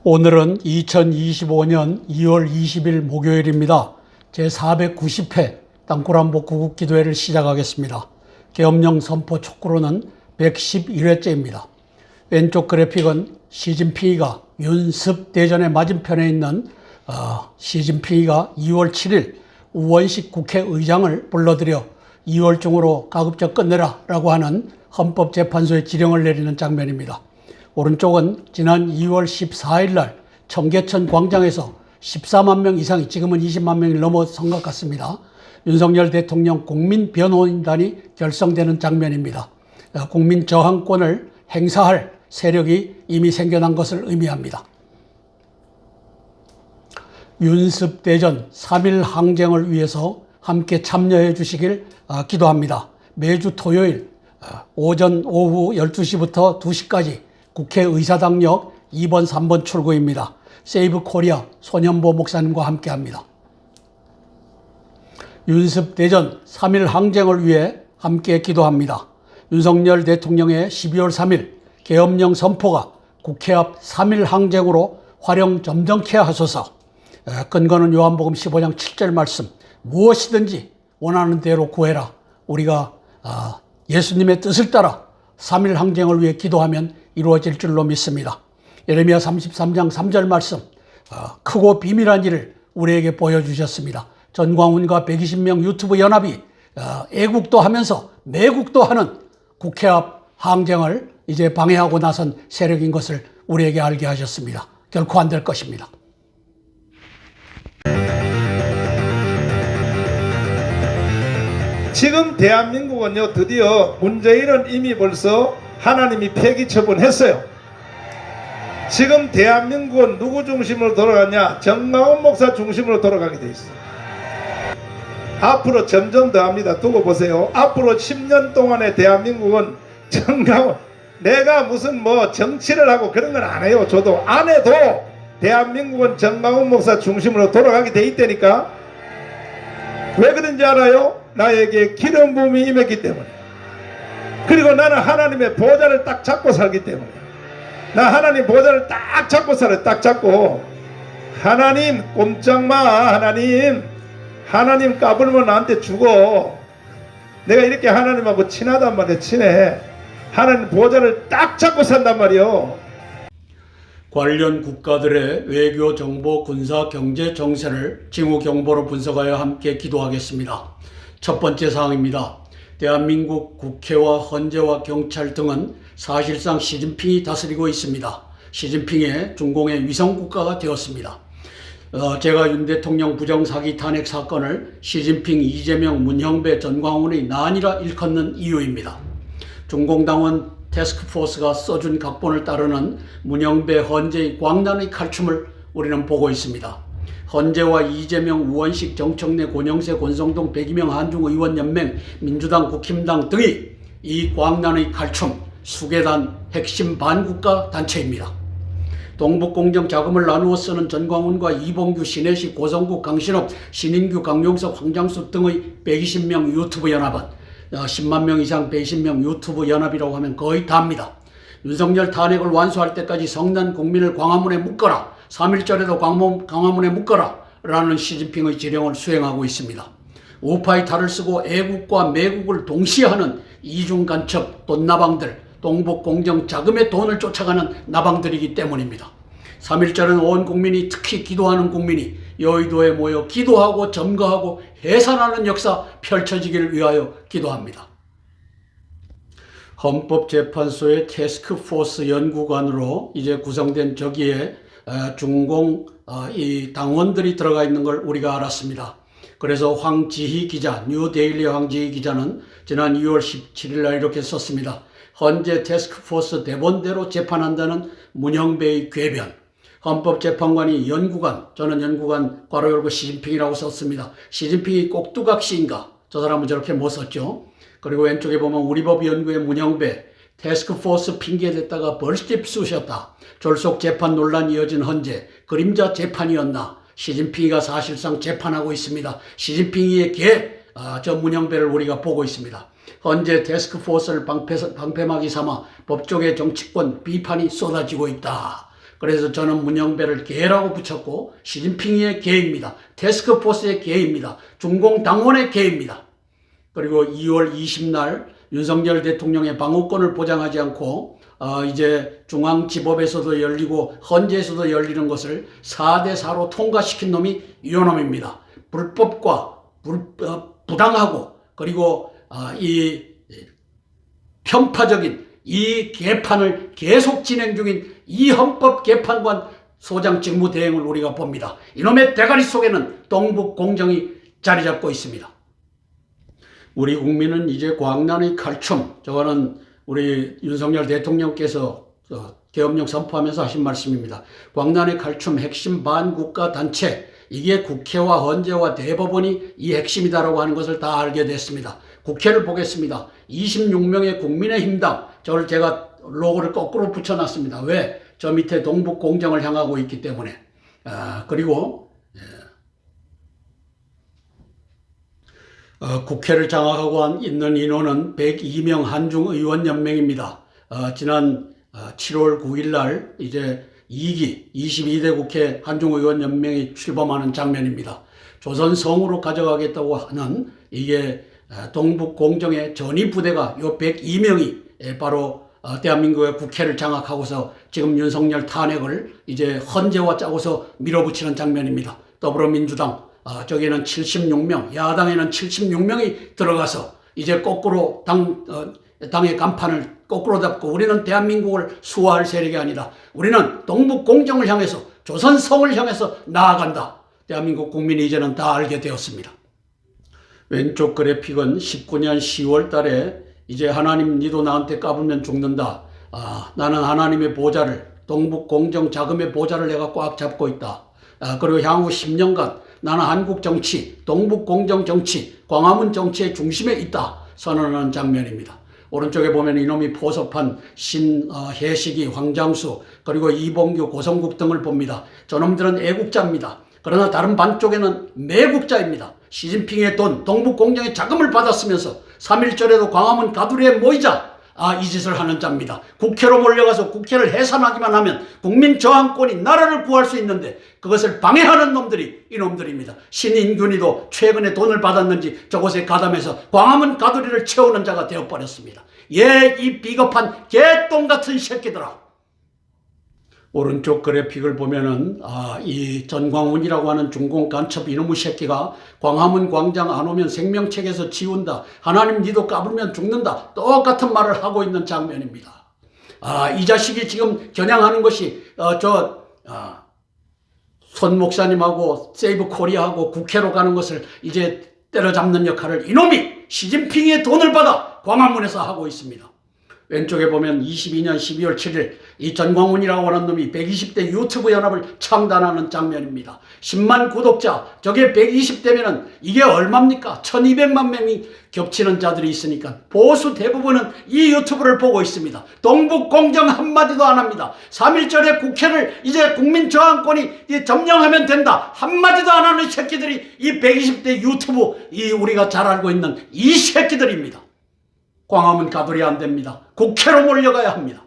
오늘은 2025년 2월 20일 목요일입니다. 제490회 땅굴한복 구국기도회를 시작하겠습니다. 계엄령 선포 촉구로는 111회째입니다. 왼쪽 그래픽은 시진핑이가 윤습 대전의 맞은편에 있는 시진핑이가 2월 7일 우원식 국회의장을 불러들여 2월 중으로 가급적 끝내라 라고 하는 헌법재판소의 지령을 내리는 장면입니다. 오른쪽은 지난 2월 14일 날 청계천 광장에서 14만 명 이상이, 지금은 20만 명이 넘어선 것 같습니다. 윤석열 대통령 국민변호인단이 결성되는 장면입니다. 국민 저항권을 행사할 세력이 이미 생겨난 것을 의미합니다. 윤습대전 3일 항쟁을 위해서 함께 참여해 주시길 기도합니다. 매주 토요일 오전 오후 12시부터 2시까지 국회의사당역 2번 3번 출구입니다. 세이브 코리아 손현보 목사님과 함께합니다. 윤습대전 3일 항쟁을 위해 함께 기도합니다. 윤석열 대통령의 12월 3일 계엄령 선포가 국회 앞 3일 항쟁으로 활용 점정케 하소서. 근거는 요한복음 15장 7절 말씀, 무엇이든지 원하는 대로 구해라. 우리가 예수님의 뜻을 따라 3일 항쟁을 위해 기도하면 이루어질 줄로 믿습니다. 예레미야 33장 3절 말씀, 크고 비밀한 일을 우리에게 보여주셨습니다. 전광훈과 120명 유튜브 연합이 애국도 하면서 매국도 하는 국회 앞 항쟁을 이제 방해하고 나선 세력인 것을 우리에게 알게 하셨습니다. 결코 안 될 것입니다. 지금 대한민국은요, 드디어 문재인은 이미 벌써 하나님이 폐기 처분했어요. 지금 대한민국은 누구 중심으로 돌아가냐? 정광훈 목사 중심으로 돌아가게 돼 있어요. 앞으로 점점 더 합니다. 두고 보세요. 앞으로 10년 동안의 대한민국은 정광훈, 내가 무슨 정치를 하고 그런 건 안 해요. 저도 안 해도 대한민국은 정광훈 목사 중심으로 돌아가게 돼 있다니까. 왜 그런지 알아요? 나에게 기름 부음이 임했기 때문에. 그리고 나는 하나님의 보좌를 딱 잡고 살기 때문에. 나 하나님 보좌를 딱 잡고 살아요. 딱 잡고. 하나님 꼼짝마. 하나님 까불면 나한테 죽어. 내가 이렇게 하나님하고 친하단 말이야. 친해. 하나님 보좌를 딱 잡고 산단 말이요. 관련 국가들의 외교, 정보, 군사, 경제 정세를 징후 경보로 분석하여 함께 기도하겠습니다. 첫 번째 사항입니다. 대한민국 국회와 헌재와 경찰 등은 사실상 시진핑이 다스리고 있습니다. 시진핑의 중공의 위성국가가 되었습니다. 제가 윤 대통령 부정사기 탄핵 사건을 시진핑, 이재명, 문형배, 전광훈의 난이라 일컫는 이유입니다. 중공당원 태스크포스가 써준 각본을 따르는 문형배, 헌재의 광란의 칼춤을 우리는 보고 있습니다. 헌재와 이재명, 우원식, 정청래, 권영세, 권성동, 백이명, 한중의원연맹, 민주당, 국힘당 등이 이 광란의 칼춤, 수계단 핵심 반국가 단체입니다. 동북공정 자금을 나누어 쓰는 전광훈과 이봉규, 신혜식, 고성국, 강신업, 신인규, 강용석, 황장수 등의 120명 유튜브 연합은 10만 명 이상 120명 유튜브 연합이라고 하면 거의 다입니다. 윤석열 탄핵을 완수할 때까지 성난 국민을 광화문에 묶어라, 3.1절에도 광화문에 묶어라 라는 시진핑의 지령을 수행하고 있습니다. 우파의 탈을 쓰고 애국과 매국을 동시에 하는 이중간첩 돈나방들, 동북공정 자금의 돈을 쫓아가는 나방들이기 때문입니다. 3.1절은 온 국민이, 특히 기도하는 국민이 여의도에 모여 기도하고 점거하고 해산하는 역사 펼쳐지기를 위하여 기도합니다. 헌법재판소의 태스크포스 연구관으로 이제 구성된 저기에 중공 이 당원들이 들어가 있는 걸 우리가 알았습니다. 그래서 황지희 기자, 뉴데일리 황지희 기자는 지난 2월 17일 날 이렇게 썼습니다. 헌재 태스크포스 대본대로 재판한다는 문형배의 궤변. 헌법재판관이 연구관, 저는 연구관 괄호 열고 시진핑이라고 썼습니다. 시진핑이 꼭두각시인가? 저 사람은 저렇게 못 썼죠. 그리고 왼쪽에 보면 우리법연구의 문형배, 태스크포스 핑계 댔다가 벌집 쑤셨다. 졸속 재판 논란이 이어진 헌재, 그림자 재판이었나? 시진핑이가 사실상 재판하고 있습니다. 시진핑이의 저 문형배를 우리가 보고 있습니다. 헌재 태스크포스를 방패막이 삼아 법조계 정치권 비판이 쏟아지고 있다. 그래서 저는 문영배를 개라고 붙였고 시진핑의 개입니다. 테스크포스의 개입니다. 중공당원의 개입니다. 그리고 2월 20날 윤석열 대통령의 방어권을 보장하지 않고 이제 중앙지법에서도 열리고 헌재에서도 열리는 것을 4대4로 통과시킨 놈이 이놈입니다. 불법과 부당하고 그리고 이 편파적인 이 개판을 계속 진행 중인 이 헌법개판관 소장 직무대행을 우리가 봅니다. 이놈의 대가리 속에는 동북공정이 자리 잡고 있습니다. 우리 국민은 이제 광란의 칼춤, 저거는 우리 윤석열 대통령께서 계엄령 선포하면서 하신 말씀입니다. 광란의 칼춤 핵심 반국가 단체, 이게 국회와 헌재와 대법원이 이 핵심이다라고 하는 것을 다 알게 됐습니다. 국회를 보겠습니다. 26명의 국민의힘당, 저를 제가 로고를 거꾸로 붙여놨습니다. 왜? 저 밑에 동북공정을 향하고 있기 때문에. 그리고 국회를 장악하고 있는 인원은 102명 한중의원연맹입니다. 지난 7월 9일 날 이제 2기 22대 국회 한중의원연맹이 출범하는 장면입니다. 조선성으로 가져가겠다고 하는 이게 동북공정의 전위부대가 요 102명이 바로 대한민국의 국회를 장악하고서 지금 윤석열 탄핵을 이제 헌재와 짜고서 밀어붙이는 장면입니다. 더불어민주당 저기에는 76명, 야당에는 76명이 들어가서 이제 거꾸로 당의 간판을 거꾸로 잡고 우리는 대한민국을 수호할 세력이 아니다. 우리는 동북공정을 향해서 조선성을 향해서 나아간다. 대한민국 국민이 이제는 다 알게 되었습니다. 왼쪽 그래픽은 19년 10월 달에 이제 하나님 니도 나한테 까불면 죽는다. 나는 하나님의 보좌를 동북공정 자금의 보좌를 내가 꽉 잡고 있다. 그리고 향후 10년간 나는 한국 정치, 동북공정 정치, 광화문 정치의 중심에 있다 선언하는 장면입니다. 오른쪽에 보면 이놈이 포섭한 신혜식이, 황장수, 그리고 이봉규, 고성국 등을 봅니다. 저놈들은 애국자입니다. 그러나 다른 반쪽에는 매국자입니다. 시진핑의 돈, 동북공정의 자금을 받았으면서 3.1절에도 광화문 가두리에 모이자 이 짓을 하는 자입니다. 국회로 몰려가서 국회를 해산하기만 하면 국민 저항권이 나라를 구할 수 있는데 그것을 방해하는 놈들이 이놈들입니다. 신인균이도 최근에 돈을 받았는지 저곳에 가담해서 광화문 가두리를 채우는 자가 되어버렸습니다. 이 비겁한 개똥 같은 새끼들아. 오른쪽 그래픽을 보면은 이 전광훈이라고 하는 중공 간첩 이놈의 새끼가 광화문 광장 안 오면 생명책에서 지운다. 하나님 니도 까불면 죽는다. 똑같은 말을 하고 있는 장면입니다. 이 자식이 지금 겨냥하는 것이 손 목사님하고 세이브 코리아하고 국회로 가는 것을 이제 때려잡는 역할을 이놈이 시진핑의 돈을 받아 광화문에서 하고 있습니다. 왼쪽에 보면 22년 12월 7일 이 전광훈이라고 하는 놈이 120대 유튜브 연합을 창단하는 장면입니다. 10만 구독자, 저게 120대면은 이게 얼마입니까? 1200만 명이 겹치는 자들이 있으니까 보수 대부분은 이 유튜브를 보고 있습니다. 동북공정 한마디도 안 합니다. 3.1절에 국회를 이제 국민저항권이 점령하면 된다. 한마디도 안 하는 새끼들이 이 120대 유튜브 우리가 잘 알고 있는 이 새끼들입니다. 광화문 가두리 안 됩니다. 국회로 몰려가야 합니다.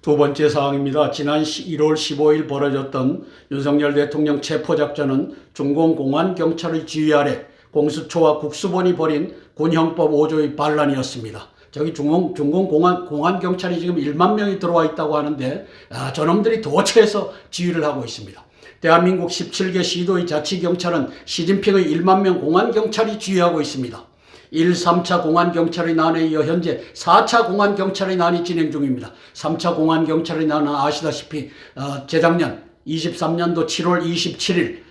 두 번째 사항입니다. 지난 1월 15일 벌어졌던 윤석열 대통령 체포작전은 중공공안경찰의 지휘 아래 공수처와 국수본이 벌인 군형법 5조의 반란이었습니다. 저기 중공공안경찰이 지금 1만 명이 들어와 있다고 하는데 저놈들이 도처에서 지휘를 하고 있습니다. 대한민국 17개 시도의 자치경찰은 시진핑의 1만 명 공안경찰이 지휘하고 있습니다. 1, 3차 공안경찰의 난에 이어 현재 4차 공안경찰의 난이 진행 중입니다. 3차 공안경찰의 난은 아시다시피 재작년 23년도 7월 27일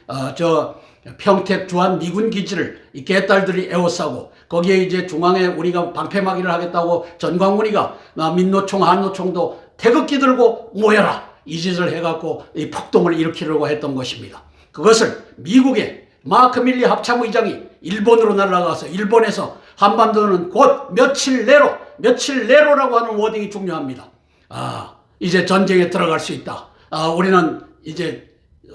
평택 주한 미군 기지를 이 개딸들이 에워싸고 거기에 이제 중앙에 우리가 방패막이를 하겠다고 전광훈이가 민노총 한노총도 태극기 들고 모여라 이 짓을 해갖고 이 폭동을 일으키려고 했던 것입니다. 그것을 미국의 마크 밀리 합참의장이 일본으로 날아가서 일본에서 한반도는 곧 며칠 내로라고 하는 워딩이 중요합니다. 이제 전쟁에 들어갈 수 있다. 우리는 이제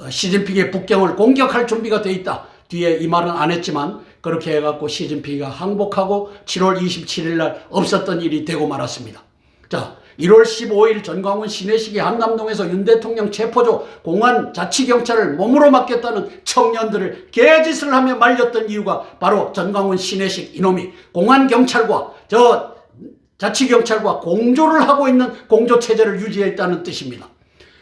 시진핑의 북경을 공격할 준비가 돼 있다. 뒤에 이 말은 안 했지만 그렇게 해갖고 시진핑이가 항복하고 7월 27일 날 없었던 일이 되고 말았습니다. 자, 1월 15일 전광훈 시내시기 한남동에서 윤 대통령 체포조 공안 자치경찰을 몸으로 맡겠다는 청년들을 개짓을 하며 말렸던 이유가 바로 전광훈 시내식 이놈이 공안경찰과 자치경찰과 공조를 하고 있는 공조체제를 유지했다는 뜻입니다.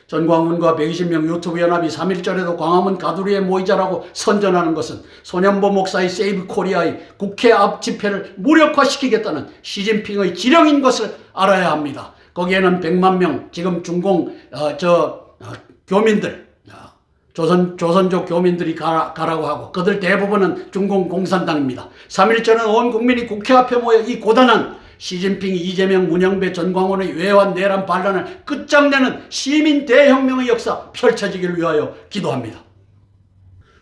전광훈과 120명 유튜브 연합이 3.1절에도 광화문 가두리에 모이자라고 선전하는 것은 소년보 목사의 세이브 코리아의 국회 앞 집회를 무력화시키겠다는 시진핑의 지령인 것을 알아야 합니다. 거기에는 100만 명 지금 중공 교민들 조선족 교민들이 가라고 하고 그들 대부분은 중공 공산당입니다. 3.1절은 온 국민이 국회 앞에 모여 이 고단한 시진핑, 이재명, 문영배, 전광훈의 외환 내란 반란을 끝장내는 시민 대혁명의 역사 펼쳐지기를 위하여 기도합니다.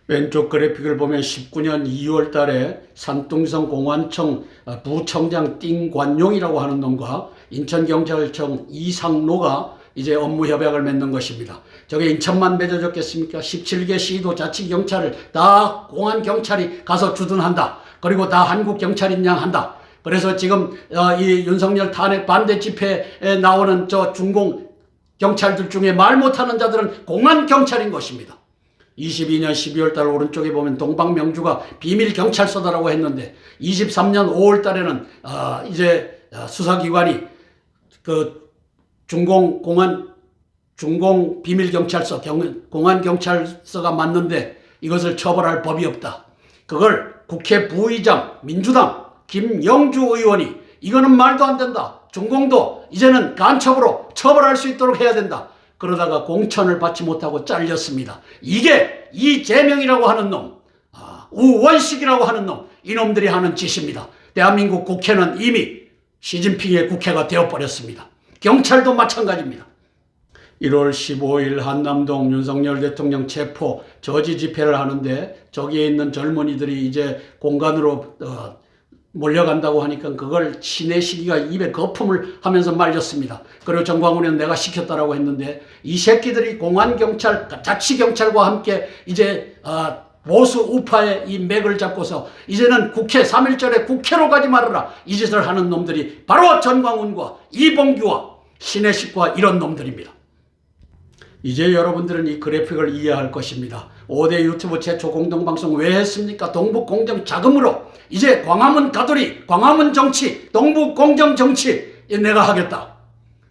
왼쪽 그래픽을 보면 19년 2월 달에 산둥성 공안청 부청장 띵관용이라고 하는 놈과 인천경찰청 이상로가 이제 업무 협약을 맺는 것입니다. 저게 인천만 맺어졌겠습니까? 17개 시도 자치경찰을 다 공안경찰이 가서 주둔한다. 그리고 다 한국경찰인 양 한다. 그래서 지금 이 윤석열 탄핵 반대 집회에 나오는 저 중공 경찰들 중에 말 못하는 자들은 공안 경찰인 것입니다. 22년 12월 달 오른쪽에 보면 동방명주가 비밀 경찰서다라고 했는데 23년 5월 달에는 이제 수사기관이 그 중공 비밀 경찰서 공안 경찰서가 맞는데 이것을 처벌할 법이 없다. 그걸 국회 부의장 민주당 김영주 의원이 이거는 말도 안 된다. 중공도 이제는 간첩으로 처벌할 수 있도록 해야 된다. 그러다가 공천을 받지 못하고 잘렸습니다. 이게 이재명이라고 하는 놈, 우원식이라고 하는 놈, 이놈들이 하는 짓입니다. 대한민국 국회는 이미 시진핑의 국회가 되어버렸습니다. 경찰도 마찬가지입니다. 1월 15일 한남동 윤석열 대통령 체포 저지 집회를 하는데 저기에 있는 젊은이들이 이제 공간으로 몰려간다고 하니까 그걸 시내시기가 입에 거품을 하면서 말렸습니다. 그리고 전광훈은 내가 시켰다라고 했는데 이 새끼들이 공안경찰, 자치경찰과 함께 이제 보수 우파의 이 맥을 잡고서 이제는 국회 3.1절에 국회로 가지 말아라 이 짓을 하는 놈들이 바로 전광훈과 이봉규와 시내식과 이런 놈들입니다. 이제 여러분들은 이 그래픽을 이해할 것입니다. 5대 유튜브 최초 공동방송 왜 했습니까? 동북공정 자금으로 이제 광화문 가두리, 광화문 정치, 동북공정 정치 내가 하겠다.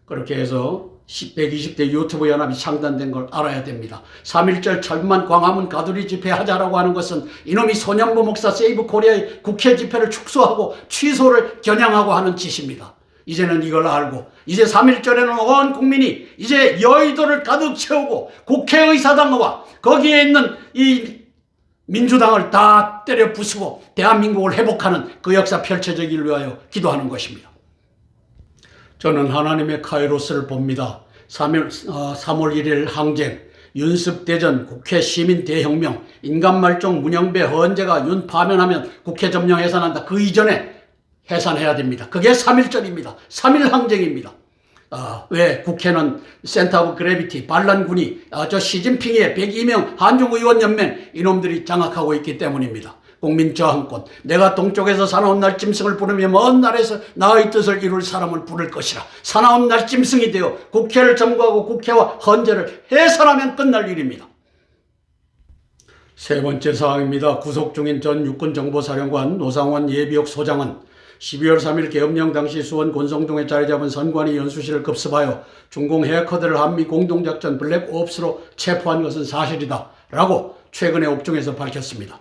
그렇게 해서 120대 유튜브 연합이 창단된 걸 알아야 됩니다. 3.1절 철만 광화문 가두리 집회 하자라고 하는 것은 이놈이 소년보 목사 세이브 코리아의 국회 집회를 축소하고 취소를 겨냥하고 하는 짓입니다. 이제는 이걸 알고 이제 3.1절에는 온 국민이 이제 여의도를 가득 채우고 국회의사당과 거기에 있는 이 민주당을 다 때려 부수고 대한민국을 회복하는 그 역사 펼쳐지기를 위하여 기도하는 것입니다. 저는 하나님의 카이로스를 봅니다. 3월 1일 항쟁, 윤습대전, 국회 시민 대혁명, 인간말종 문영배 헌재가 윤 파면하면 국회 점령 해산한다. 그 이전에 해산해야 됩니다. 그게 3.1절입니다. 3.1 항쟁입니다. 왜 국회는 센터 오브 그래비티, 반란군이 저 시진핑의 102명 한중의원연맹 이놈들이 장악하고 있기 때문입니다. 국민저항권, 내가 동쪽에서 사나운 날짐승을 부르며 먼 날에서 나의 뜻을 이룰 사람을 부를 것이라. 사나운 날짐승이 되어 국회를 점거하고 국회와 헌재를 해산하면 끝날 일입니다. 세 번째 사항입니다. 구속 중인 전 육군정보사령관 노상원 예비역 소장은 12월 3일 계엄령 당시 수원 권성동에 자리 잡은 선관위 연수실을 급습하여 중공 해커들을 한미 공동작전 블랙옵스로 체포한 것은 사실이다 라고 최근에 옥중에서 밝혔습니다.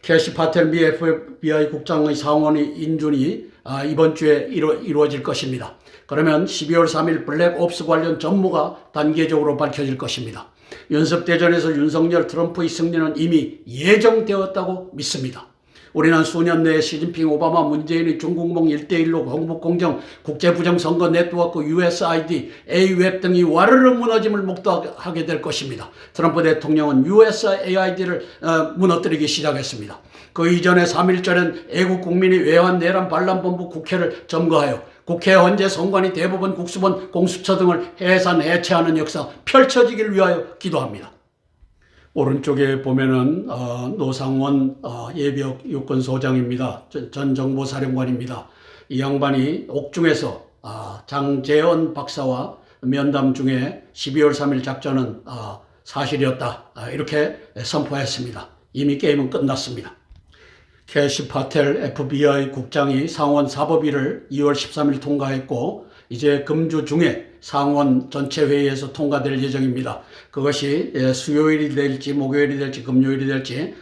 캐시 파텔 미 FBI 국장의 상원의 인준이 이번 주에 이루어질 것입니다. 그러면 12월 3일 블랙옵스 관련 전무가 단계적으로 밝혀질 것입니다. 연습대전에서 윤석열 트럼프의 승리는 이미 예정되었다고 믿습니다. 우리는 수년 내에 시진핑, 오바마, 문재인의 중국몽 1대1로 공북공정, 국제부정선거 네트워크, USAID, A웹 등이 와르르 무너짐을 목도하게 될 것입니다. 트럼프 대통령은 USAID를 무너뜨리기 시작했습니다. 그 이전에 3.1절엔 애국 국민이 외환 내란 반란본부 국회를 점거하여 국회 헌재 선관위 대법원 국수본 공수처 등을 해산 해체하는 역사 펼쳐지기를 위하여 기도합니다. 오른쪽에 보면은 노상원 예비역 육군소장입니다. 전 정보사령관입니다. 이 양반이 옥중에서 장재원 박사와 면담 중에 12월 3일 작전은 사실이었다, 이렇게 선포했습니다. 이미 게임은 끝났습니다. 캐시 파텔 FBI 국장이 상원 사법위를 2월 13일 통과했고 이제 금주 중에 상원 전체 회의에서 통과될 예정입니다. 그것이 수요일이 될지 목요일이 될지 금요일이 될지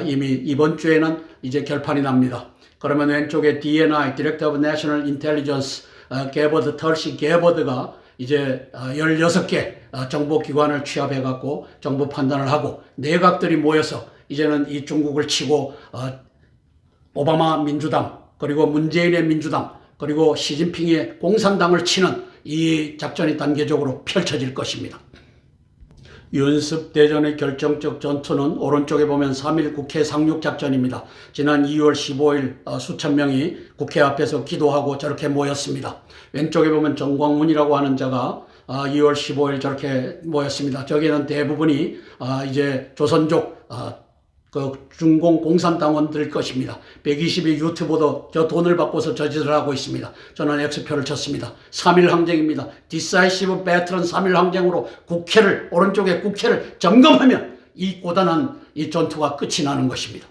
이미 이번 주에는 이제 결판이 납니다. 그러면 왼쪽에 DNI, Director of National Intelligence, 게버드, 털시 게버드가 이제 16개 정보기관을 취합해갖고 정보 판단을 하고 내각들이 모여서 이제는 이 중국을 치고 오바마 민주당, 그리고 문재인의 민주당, 그리고 시진핑의 공산당을 치는 이 작전이 단계적으로 펼쳐질 것입니다. 윤습대전의 결정적 전투는 오른쪽에 보면 3.1 국회 상륙작전입니다. 지난 2월 15일 수천 명이 국회 앞에서 기도하고 저렇게 모였습니다. 왼쪽에 보면 정광훈이라고 하는 자가 2월 15일 저렇게 모였습니다. 저기는 대부분이 이제 조선족 그 중공 공산당원들 것입니다. 120이 유튜브도 저 돈을 받고서 저짓을 하고 있습니다. 저는 X표를 쳤습니다. 3.1 항쟁입니다. Decisive Battle은 3.1 항쟁으로 오른쪽에 국회를 점검하면 이 고단한 이 전투가 끝이 나는 것입니다.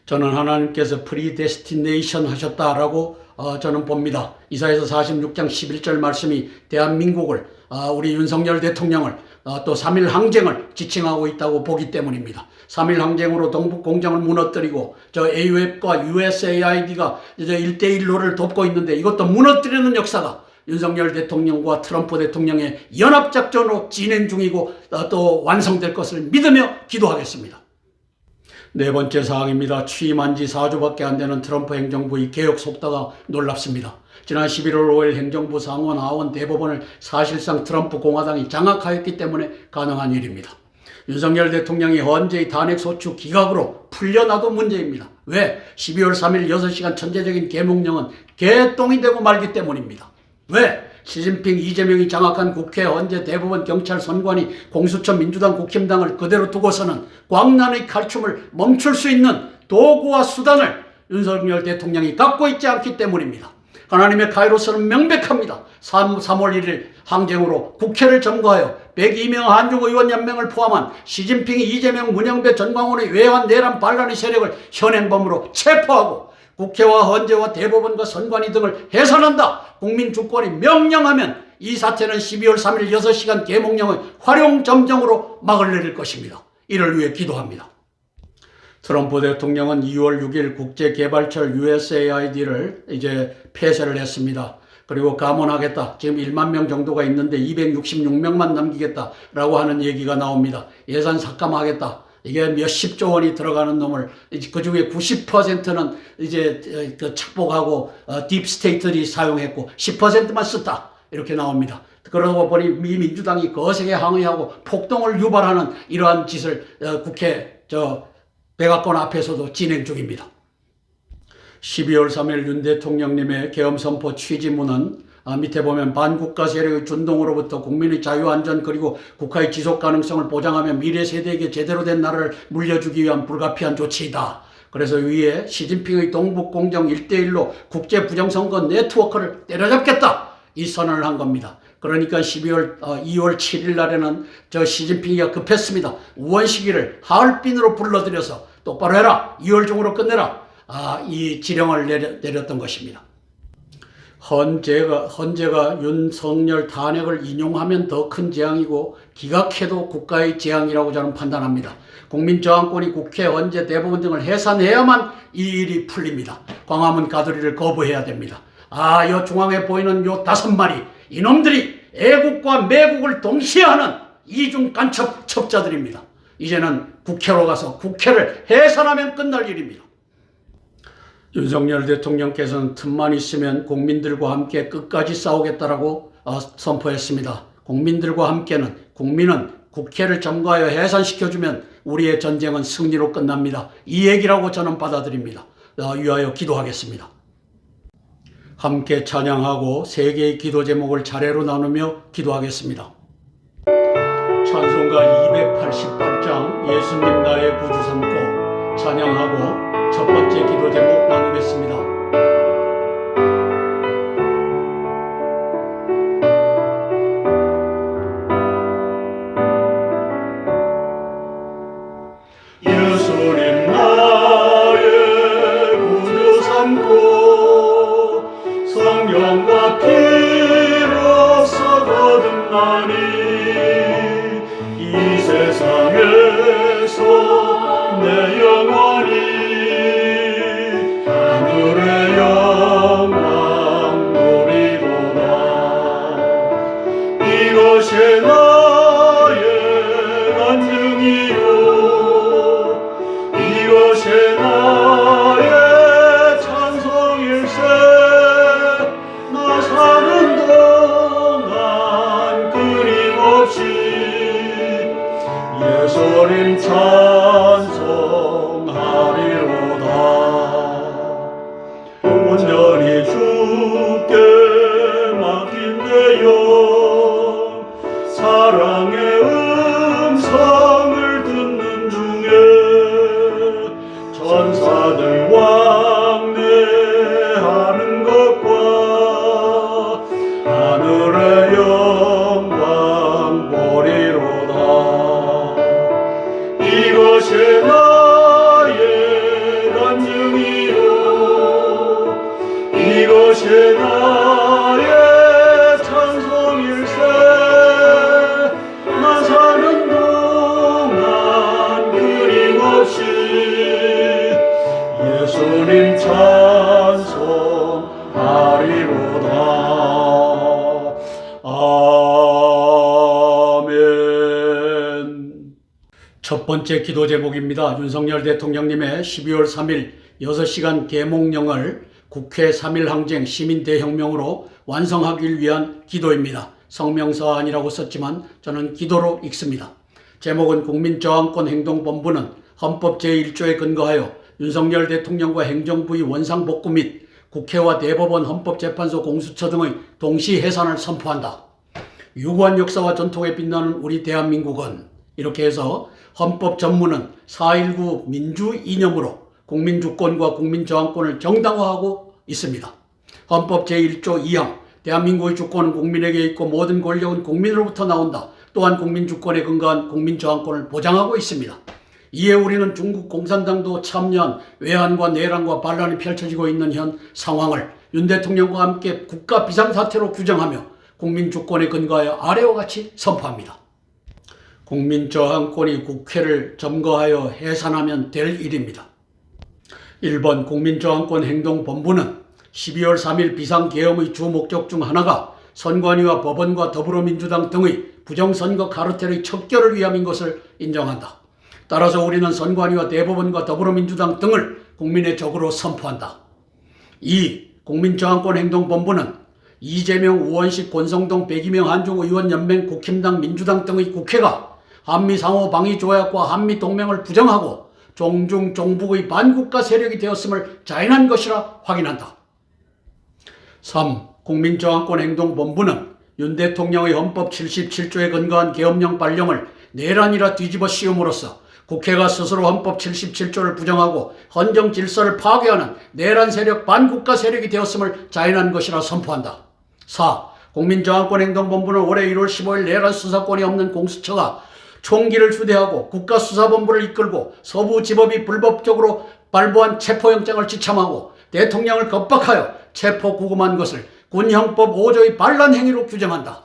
저는 하나님께서 프리데스티네이션 하셨다라고 저는 봅니다. 이사야서 46장 11절 말씀이 대한민국을 우리 윤석열 대통령을 또 3.1 항쟁을 지칭하고 있다고 보기 때문입니다. 3.1 항쟁으로 동북공정을 무너뜨리고 저 AUF과 USAID가 이제 1대1로를 돕고 있는데 이것도 무너뜨리는 역사가 윤석열 대통령과 트럼프 대통령의 연합작전으로 진행 중이고 또 완성될 것을 믿으며 기도하겠습니다. 네 번째 사항입니다. 취임한 지 4주밖에 안 되는 트럼프 행정부의 개혁 속도가 놀랍습니다. 지난 11월 5일 행정부 상원, 하원, 대법원을 사실상 트럼프 공화당이 장악하였기 때문에 가능한 일입니다. 윤석열 대통령이 헌재의 탄핵소추 기각으로 풀려나도 문제입니다. 왜? 12월 3일 6시간 천재적인 계몽령은 개똥이 되고 말기 때문입니다. 왜? 시진핑, 이재명이 장악한 국회, 헌재, 대법원, 경찰, 선관위, 공수처, 민주당, 국힘당을 그대로 두고서는 광란의 칼춤을 멈출 수 있는 도구와 수단을 윤석열 대통령이 갖고 있지 않기 때문입니다. 하나님의 카이로스는 명백합니다. 3월 1일 항쟁으로 국회를 점거하여 102명 한중의원연맹을 포함한 시진핑이 이재명, 문영배, 전광훈의 외환, 내란, 반란의 세력을 현행범으로 체포하고 국회와 헌재와 대법원과 선관위 등을 해산한다. 국민주권이 명령하면 이 사태는 12월 3일 6시간 계몽령의 활용점정으로 막을 내릴 것입니다. 이를 위해 기도합니다. 트럼프 대통령은 2월 6일 국제개발처 USAID를 이제 폐쇄를 했습니다. 그리고 감원하겠다. 지금 1만 명 정도가 있는데 266명만 남기겠다라고 하는 얘기가 나옵니다. 예산 삭감하겠다. 이게 몇십조 원이 들어가는 놈을 그 중에 90%는 이제 그 착복하고 딥스테이트들이 사용했고 10%만 썼다. 이렇게 나옵니다. 그러고 보니 미 민주당이 거세게 항의하고 폭동을 유발하는 이러한 짓을 국회 백악관 앞에서도 진행 중입니다. 12월 3일 윤 대통령님의 계엄선포 취지문은 밑에 보면 반국가 세력의 준동으로부터 국민의 자유안전 그리고 국가의 지속가능성을 보장하며 미래 세대에게 제대로 된 나라를 물려주기 위한 불가피한 조치이다. 그래서 위에 시진핑의 동북공정 1대1로 국제부정선거 네트워크를 때려잡겠다. 이 선언을 한 겁니다. 그러니까 2월 7일 날에는 저 시진핑이가 급했습니다. 우원식이를 하얼빈으로 불러들여서 똑바로 해라. 2월 중으로 끝내라. 이 지령을 내렸던 것입니다. 헌재가 윤석열 탄핵을 인용하면 더 큰 재앙이고 기각해도 국가의 재앙이라고 저는 판단합니다. 국민저항권이 국회, 헌재, 대법원 등을 해산해야만 이 일이 풀립니다. 광화문 가두리를 거부해야 됩니다. 요 중앙에 보이는 요 5마리 이놈들이 애국과 매국을 동시에 하는 이중 간첩 첩자들입니다. 이제는 국회로 가서 국회를 해산하면 끝날 일입니다. 윤석열 대통령께서는 틈만 있으면 국민들과 함께 끝까지 싸우겠다라고 선포했습니다. 국민들과 함께는 국민은 국회를 점거하여 해산시켜주면 우리의 전쟁은 승리로 끝납니다. 이 얘기라고 저는 받아들입니다. 위하여 기도하겠습니다. 함께 찬양하고 세 개의 기도 제목을 차례로 나누며 기도하겠습니다. 찬송가 288장 예수님 나의 구주 삼고 찬양하고 첫 번째 기도 제목 나누겠습니다. 예수님 찬송하리로다. 온전히 주께 맡긴 내 영, 사랑의 음성을 듣는 중에 천사들 왕래하는 것과 하늘의 영광 보리로다. 이것이 나의 간증이요, 이것이 나의 찬송일세. 나 사는 동안 끊임없이 예수님 찬송하리로다. 아멘. 첫 번째 기도 제목입니다. 윤석열 대통령님의 12월 3일 6시간 계몽령을 국회 3.1 항쟁 시민대혁명으로 완성하기 위한 기도입니다. 성명서 아니라고 썼지만 저는 기도로 읽습니다. 제목은 국민저항권 행동본부는 헌법 제1조에 근거하여 윤석열 대통령과 행정부의 원상복구 및 국회와 대법원 헌법재판소 공수처 등의 동시 해산을 선포한다. 유구한 역사와 전통에 빛나는 우리 대한민국은 이렇게 해서 헌법 전문은 4.19 민주 이념으로 국민주권과 국민저항권을 정당화하고 있습니다. 헌법 제1조 2항 대한민국의 주권은 국민에게 있고 모든 권력은 국민으로부터 나온다. 또한 국민주권에 근거한 국민저항권을 보장하고 있습니다. 이에 우리는 중국 공산당도 참여한 외환과 내란과 반란이 펼쳐지고 있는 현 상황을 윤 대통령과 함께 국가 비상사태로 규정하며 국민주권에 근거하여 아래와 같이 선포합니다. 국민저항권이 국회를 점거하여 해산하면 될 일입니다. 1번 국민저항권 행동본부는 12월 3일 비상계엄의 주 목적 중 하나가 선관위와 법원과 더불어민주당 등의 부정선거 카르텔의 척결을 위함인 것을 인정한다. 따라서 우리는 선관위와 대법원과 더불어민주당 등을 국민의 적으로 선포한다. 2. 국민저항권 행동본부는 이재명, 우원식, 권성동, 백이명 한중의원연맹, 국힘당, 민주당 등의 국회가 한미상호방위조약과 한미동맹을 부정하고 종중 종북의 반국가 세력이 되었음을 자인한 것이라 확인한다. 3. 국민저항권 행동본부는 윤 대통령의 헌법 77조에 근거한 계엄령 발령을 내란이라 뒤집어 씌움으로써 국회가 스스로 헌법 77조를 부정하고 헌정 질서를 파괴하는 내란 세력 반국가 세력이 되었음을 자인한 것이라 선포한다. 4. 국민저항권 행동본부는 올해 1월 15일 내란 수사권이 없는 공수처가 총기를 휴대하고 국가수사본부를 이끌고 서부지법이 불법적으로 발부한 체포영장을 지참하고 대통령을 겁박하여 체포구금한 것을 군형법 5조의 반란 행위로 규정한다.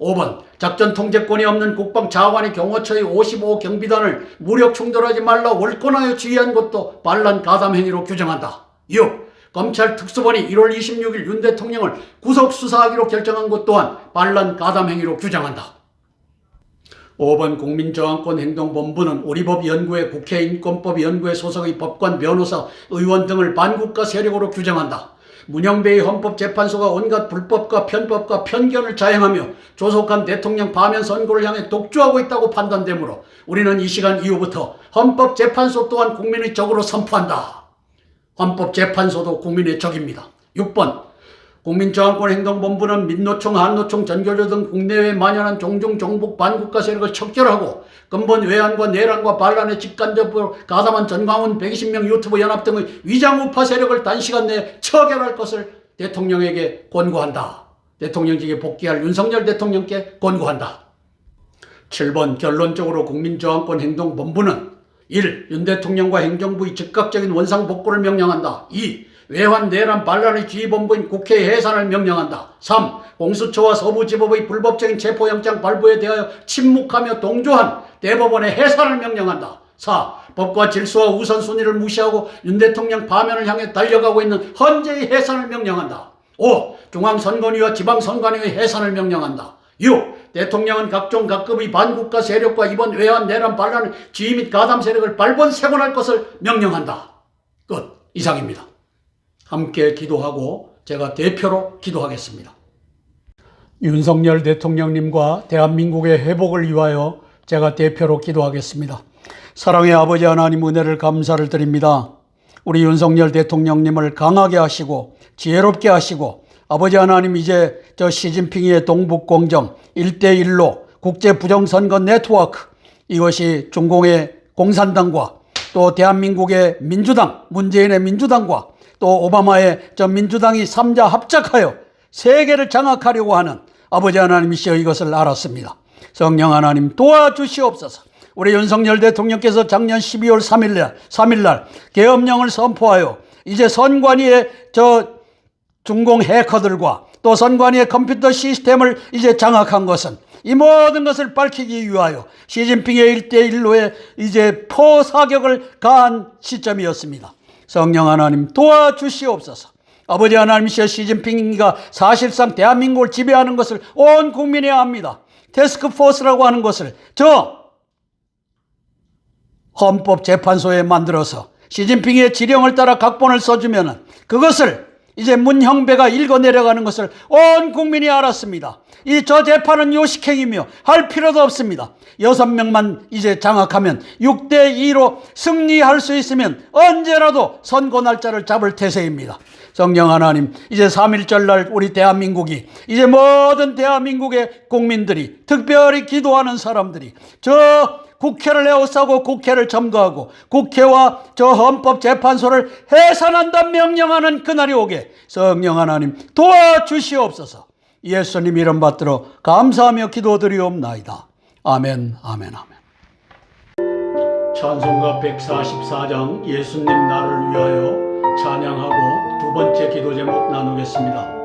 5번 작전통제권이 없는 국방장관이 경호처의 55 경비단을 무력 충돌하지 말라 월권하여 지휘한 것도 반란 가담 행위로 규정한다. 6. 검찰 특수본이 1월 26일 윤 대통령을 구속수사하기로 결정한 것 또한 반란 가담 행위로 규정한다. 5번 국민저항권 행동본부는 우리법연구회, 국회인권법연구회 소속의 법관, 변호사, 의원 등을 반국가 세력으로 규정한다. 문영배의 헌법재판소가 온갖 불법과 편법과 편견을 자행하며 조속한 대통령 파면 선고를 향해 독주하고 있다고 판단되므로 우리는 이 시간 이후부터 헌법재판소 또한 국민의 적으로 선포한다. 헌법재판소도 국민의 적입니다. 6번 국민저항권 행동본부는 민노총, 한노총, 전교조 등 국내외에 만연한 종중 종북 반국가 세력을 척결하고 근본 외환과 내란과 반란에 직간접으로 가담한 전광훈 120명 유튜브 연합 등의 위장우파 세력을 단시간 내에 처결할 것을 대통령에게 권고한다. 대통령직에 복귀할 윤석열 대통령께 권고한다. 7번 결론적으로 국민저항권 행동본부는 1. 윤 대통령과 행정부의 즉각적인 원상복구를 명령한다. 2. 외환 내란 반란의 지휘본부인 국회 해산을 명령한다. 3. 공수처와 서부지법의 불법적인 체포영장 발부에 대하여 침묵하며 동조한 대법원의 해산을 명령한다. 4. 법과 질서와 우선순위를 무시하고 윤 대통령 파면을 향해 달려가고 있는 헌재의 해산을 명령한다. 5. 중앙선관위와 지방선관위의 해산을 명령한다. 6. 대통령은 각종 각급의 반국가 세력과 이번 외환 내란 반란의 지휘 및 가담 세력을 발본색원할 것을 명령한다. 끝. 이상입니다. 함께 기도하고 제가 대표로 기도하겠습니다. 윤석열 대통령님과 대한민국의 회복을 위하여 제가 대표로 기도하겠습니다. 사랑의 아버지 하나님 은혜를 감사를 드립니다. 우리 윤석열 대통령님을 강하게 하시고 지혜롭게 하시고 아버지 하나님 이제 저 시진핑의 동북공정 1대1로 국제부정선거 네트워크 이것이 중공의 공산당과 또 대한민국의 민주당 문재인의 민주당과 또 오바마의 저 민주당이 3자 합작하여 세계를 장악하려고 하는 아버지 하나님이시여 이것을 알았습니다. 성령 하나님 도와주시옵소서. 우리 윤석열 대통령께서 작년 12월 3일날 계엄령을 선포하여 이제 선관위의 저 중공 해커들과 또 선관위의 컴퓨터 시스템을 이제 장악한 것은 이 모든 것을 밝히기 위하여 시진핑의 1대1로에 이제 포사격을 가한 시점이었습니다. 성령 하나님 도와주시옵소서. 아버지 하나님이시여 시진핑이가 사실상 대한민국을 지배하는 것을 온 국민이 압니다. 태스크포스라고 하는 것을 저 헌법재판소에 만들어서 시진핑의 지령을 따라 각본을 써주면은 그것을 이제 문형배가 읽어 내려가는 것을 온 국민이 알았습니다. 이 저 재판은 요식행이며 할 필요도 없습니다. 6명만 이제 장악하면 6대2로 승리할 수 있으면 언제라도 선고 날짜를 잡을 태세입니다. 성령 하나님 이제 3.1절 날 우리 대한민국이 이제 모든 대한민국의 국민들이 특별히 기도하는 사람들이 저 국회를 에워싸고 국회를 점거하고 국회와 저 헌법재판소를 해산한다 명령하는 그날이 오게 성령 하나님 도와주시옵소서. 예수님 이름 받들어 감사하며 기도드리옵나이다. 아멘 아멘 아멘. 찬송가 144장 예수님 나를 위하여 찬양하고 두 번째 기도 제목 나누겠습니다.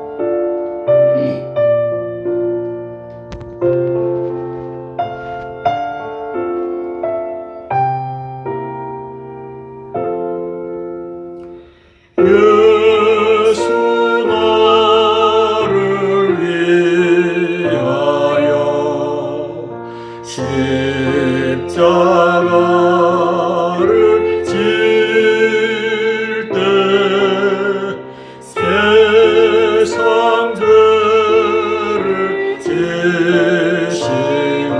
예수 나를 위하여 십자가를 질 때 세상 죄를 지시고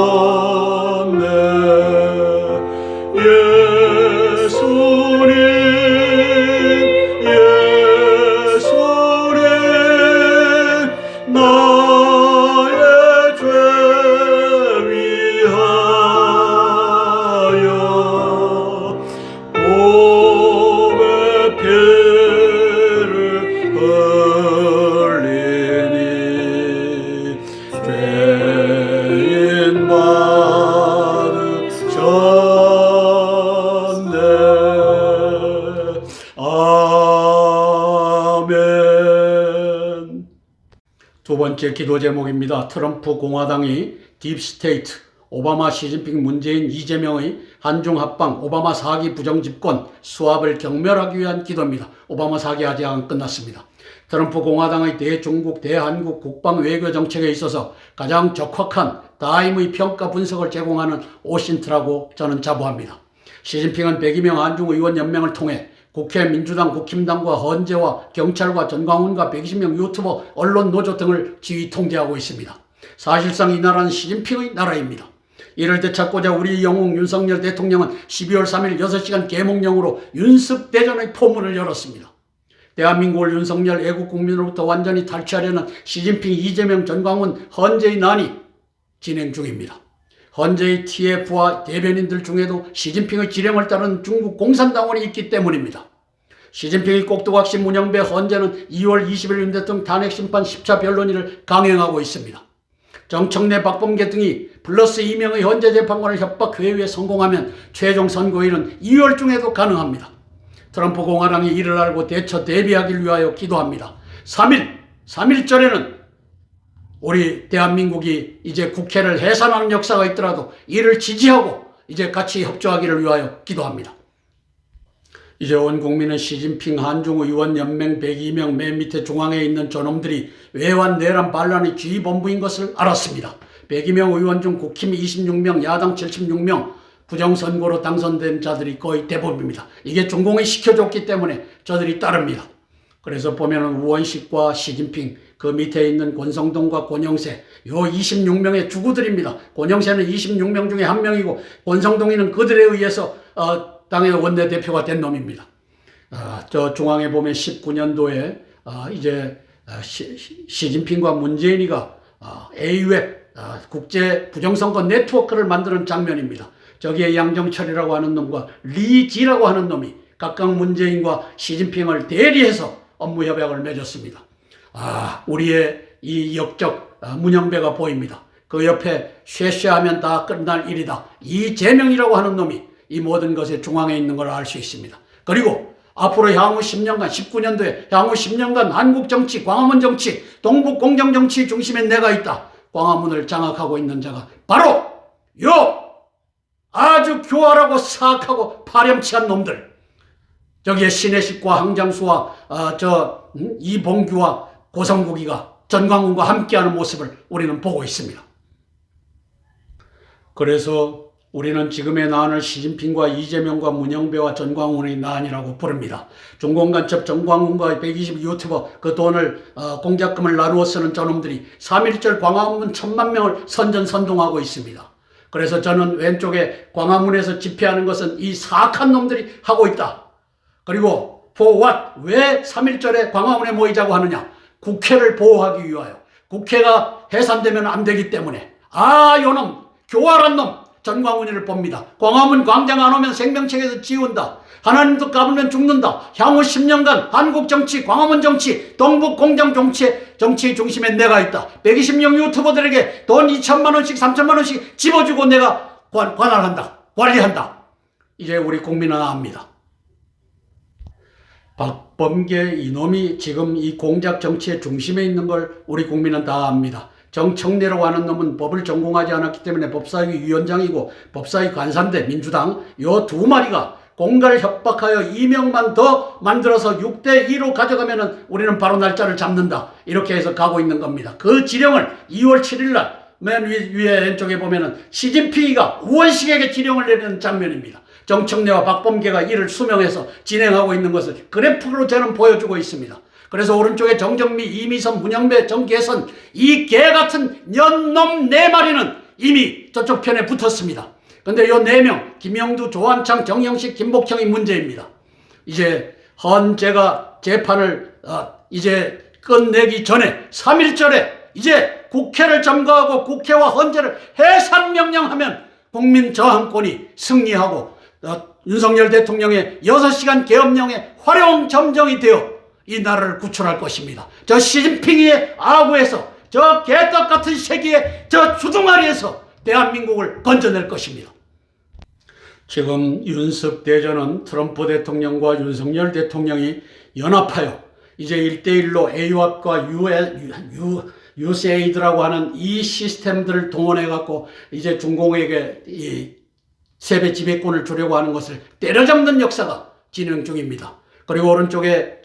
고초당하셨네. 예수님 나의 죄 위하여 몸에 피를 흘리니 죄인 받으셨네. 아멘. 두 번째 기도 제목입니다. 트럼프 공화당이 딥스테이트, 오바마, 시진핑, 문재인, 이재명의 한중합방, 오바마 4기 부정집권 수합을 경멸하기 위한 기도입니다. 오바마 4기 아직 안 끝났습니다. 트럼프 공화당의 대중국, 대한국 국방 외교 정책에 있어서 가장 적확한 다임의 평가 분석을 제공하는 오신트라고 저는 자부합니다. 시진핑은 102명 한중의원연맹을 통해 국회, 민주당, 국힘당과 헌재와 경찰과 전광훈과 120명 유튜버, 언론 노조 등을 지휘 통제하고 있습니다. 사실상 이 나라는 시진핑의 나라입니다. 이를 되찾고자 우리 영웅 윤석열 대통령은 12월 3일 6시간 계몽령으로 윤습대전의 포문을 열었습니다. 대한민국을 윤석열 애국국민으로부터 완전히 탈취하려는 시진핑, 이재명, 전광훈, 헌재의 난이 진행 중입니다. 헌재의 TF와 대변인들 중에도 시진핑의 지령을 따르는 중국 공산당원이 있기 때문입니다. 시진핑의 꼭두각시 문영배 헌재는 2월 20일 윤 대통령 탄핵심판 10차 변론일을 강행하고 있습니다. 정청래, 박범계 등이 플러스 2명의 헌재 재판관을 협박 회유에 성공하면 최종 선고일은 2월 중에도 가능합니다. 트럼프 공화당이 이를 알고 대처 대비하기 위하여 기도합니다. 3.1절에는 우리 대한민국이 이제 국회를 해산하는 역사가 있더라도 이를 지지하고 이제 같이 협조하기를 위하여 기도합니다. 이제 온 국민은 시진핑 한중의원연맹 102명 맨 밑에 중앙에 있는 저놈들이 외환, 내란, 반란의 지휘본부인 것을 알았습니다. 102명 의원 중 국힘 26명, 야당 76명, 부정선거로 당선된 자들이 거의 대부분입니다. 이게 중공이 시켜줬기 때문에 저들이 따릅니다. 그래서 보면은 우원식과 시진핑, 그 밑에 있는 권성동과 권영세, 요 26명의 주구들입니다. 권영세는 26명 중에 한 명이고 권성동이는 그들에 의해서 당의 원내대표가 된 놈입니다. 저 중앙에 보면 19년도에 이제 시진핑과 문재인이가 AWEB 국제 부정선거 네트워크를 만드는 장면입니다. 저기에 양정철이라고 하는 놈과 리지라고 하는 놈이 각각 문재인과 시진핑을 대리해서 업무 협약을 맺었습니다. 우리의 이 역적 문영배가 보입니다. 그 옆에 쉐쉐하면 다 끝날 일이다. 이재명이라고 하는 놈이 이 모든 것의 중앙에 있는 걸 알 수 있습니다. 그리고 앞으로 향후 10년간, 19년도에 향후 10년간 한국 정치, 광화문 정치, 동북 공정 정치 중심에 내가 있다. 광화문을 장악하고 있는 자가 바로 아주 교활하고 사악하고 파렴치한 놈들. 저기에 신혜식과 황장수와 이봉규와 고성국이가 전광훈과 함께하는 모습을 우리는 보고 있습니다. 그래서 우리는 지금의 난을 시진핑과 이재명과 문영배와 전광훈의 난이라고 부릅니다. 중공간첩 전광훈과 120 유튜버 그 돈을 공작금을 나누어 쓰는 저놈들이 3.1절 광화문 1000만 명을 선전선동하고 있습니다. 그래서 저는 왼쪽에 광화문에서 집회하는 것은 이 사악한 놈들이 하고 있다. 그리고 for what? 왜 3.1절에 광화문에 모이자고 하느냐? 국회를 보호하기 위하여. 국회가 해산되면 안 되기 때문에. 요놈, 교활한 놈, 전광훈이를 봅니다. 광화문 광장 안 오면 생명책에서 지운다. 하나님도 까불면 죽는다. 향후 10년간 한국 정치, 광화문 정치, 동북 공정 정치의 중심에 내가 있다. 120명 유튜버들에게 돈 2천만 원씩, 3천만 원씩 집어주고 내가 관할한다. 관리한다. 이제 우리 국민은 압니다. 박범계 이놈이 지금 이 공작 정치의 중심에 있는 걸 우리 국민은 다 압니다. 정청래라고 하는 놈은 법을 전공하지 않았기 때문에 법사위 위원장이고 법사위 간사인데 민주당 요 두 마리가 공갈 협박하여 이명만 더 만들어서 6대2로 가져가면은 우리는 바로 날짜를 잡는다. 이렇게 해서 가고 있는 겁니다. 그 지령을 2월 7일 날 맨 위에 왼쪽에 보면은 시진핑이가 우원식에게 지령을 내리는 장면입니다. 정청래와 박범계가 이를 수명해서 진행하고 있는 것을 그래프로 저는 보여주고 있습니다. 그래서 오른쪽에 정정미, 이미선, 문영배, 정계선 이 개같은 년놈 4마리는 이미 저쪽 편에 붙었습니다. 근데 요 4명 김영두, 조한창, 정영식, 김복형이 문제입니다. 이제 헌재가 재판을 이제 끝내기 전에 3.1절에 이제 국회를 점거하고 국회와 헌재를 해산 명령하면 국민 저항권이 승리하고 윤석열 대통령의 6시간 계엄령의 활용 점정이 되어 이 나라를 구출할 것입니다. 저 시진핑의 아구에서 저 개떡 같은 새끼의 저 주둥아리에서 대한민국을 건져낼 것입니다. 지금 윤석 대전은 트럼프 대통령과 윤석열 대통령이 연합하여 이제 1대1로 AWAC과 USAID라고 하는 이 시스템들을 동원해갖고 이제 중공에게 이 세배 지배권을 주려고 하는 것을 때려잡는 역사가 진행 중입니다. 그리고 오른쪽에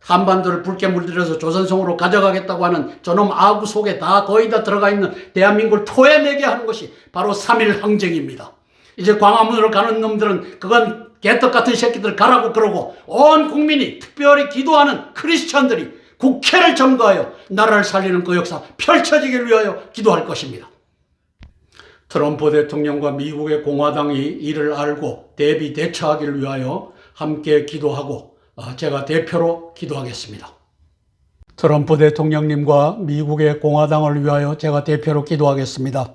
한반도를 붉게 물들여서 조선성으로 가져가겠다고 하는 저놈 아구 속에 거의 다 들어가 있는 대한민국을 토해내게 하는 것이 바로 3.1 항쟁입니다. 이제 광화문으로 가는 놈들은 그건 개떡 같은 새끼들 가라고 그러고 온 국민이 특별히 기도하는 크리스찬들이 국회를 점거하여 나라를 살리는 그 역사 펼쳐지길 위하여 기도할 것입니다. 트럼프 대통령과 미국의 공화당이 이를 알고 대처하기를 위하여 함께 기도하고 제가 대표로 기도하겠습니다. 트럼프 대통령님과 미국의 공화당을 위하여 제가 대표로 기도하겠습니다.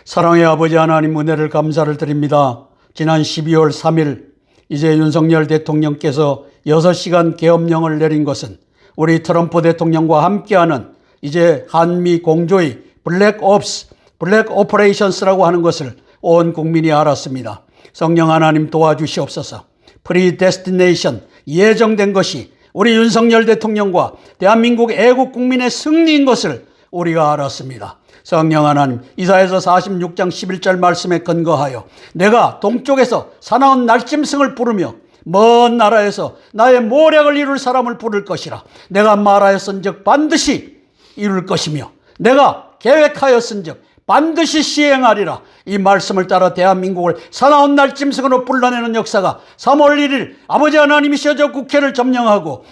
사랑의 아버지 하나님 은혜를 감사를 드립니다. 지난 12월 3일 이제 윤석열 대통령께서 6시간 계엄령을 내린 것은 우리 트럼프 대통령과 함께하는 이제 한미 공조의 블랙 오퍼레이션스라고 하는 것을 온 국민이 알았습니다. 성령 하나님 도와주시옵소서. 프리데스티네이션 예정된 것이 우리 윤석열 대통령과 대한민국 애국 국민의 승리인 것을 우리가 알았습니다. 성령 하나님 이사야서 46장 11절 말씀에 근거하여 내가 동쪽에서 사나운 날짐승을 부르며 먼 나라에서 나의 모략을 이룰 사람을 부를 것이라. 내가 말하였은즉 반드시 이룰 것이며 내가 계획하였은즉 반드시 시행하리라. 이 말씀을 따라 대한민국을 사나운 날짐승으로 불러내는 역사가 3월 1일 아버지 하나님이셔서 국회를 점령하고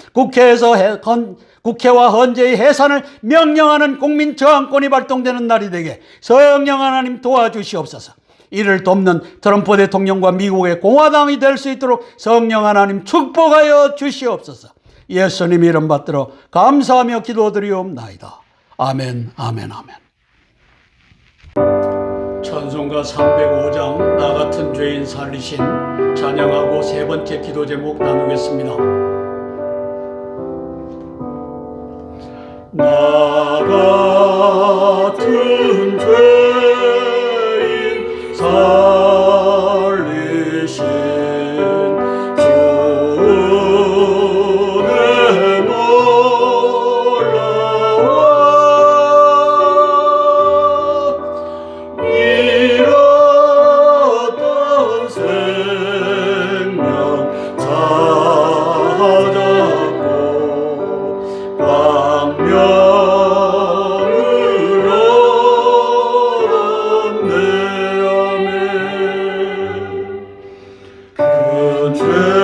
국회와 헌재의 해산을 명령하는 국민 저항권이 발동되는 날이 되게 성령 하나님 도와주시옵소서. 이를 돕는 트럼프 대통령과 미국의 공화당이 될 수 있도록 성령 하나님 축복하여 주시옵소서. 예수님 이름 받들어 감사하며 기도드리옵나이다. 아멘, 아멘, 아멘. 찬송가 305장 나 같은 죄인 살리신 찬양하고 세 번째 기도 제목 나누겠습니다. 나 같은 죄인 살리신 주의 놀라워 잃었던 생명 찾았고 광명을 얻었네. 아멘. 그 죄악에서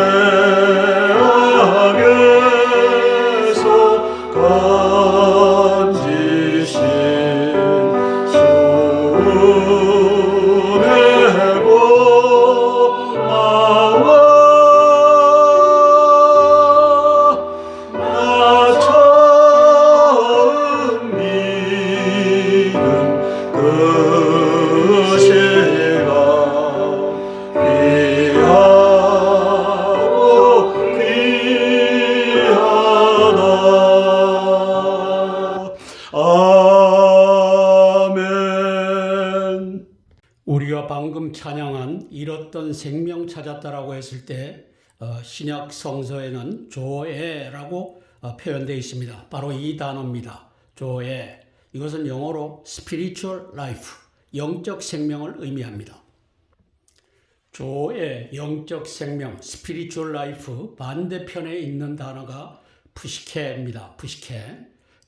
건지신 주의 고마워 나 처음 믿은 그 시간 귀하고 귀하다. 아멘. 우리가 방금 찬양한 잃었던 생명 찾았다라고 했을 때 신약 성서에는 조에라고 표현되어 있습니다. 바로 이 단어입니다. 조에. 이것은 영어로 spiritual life, 영적 생명을 의미합니다. 조의 영적 생명, spiritual life 반대편에 있는 단어가 푸시케입니다. 푸시케.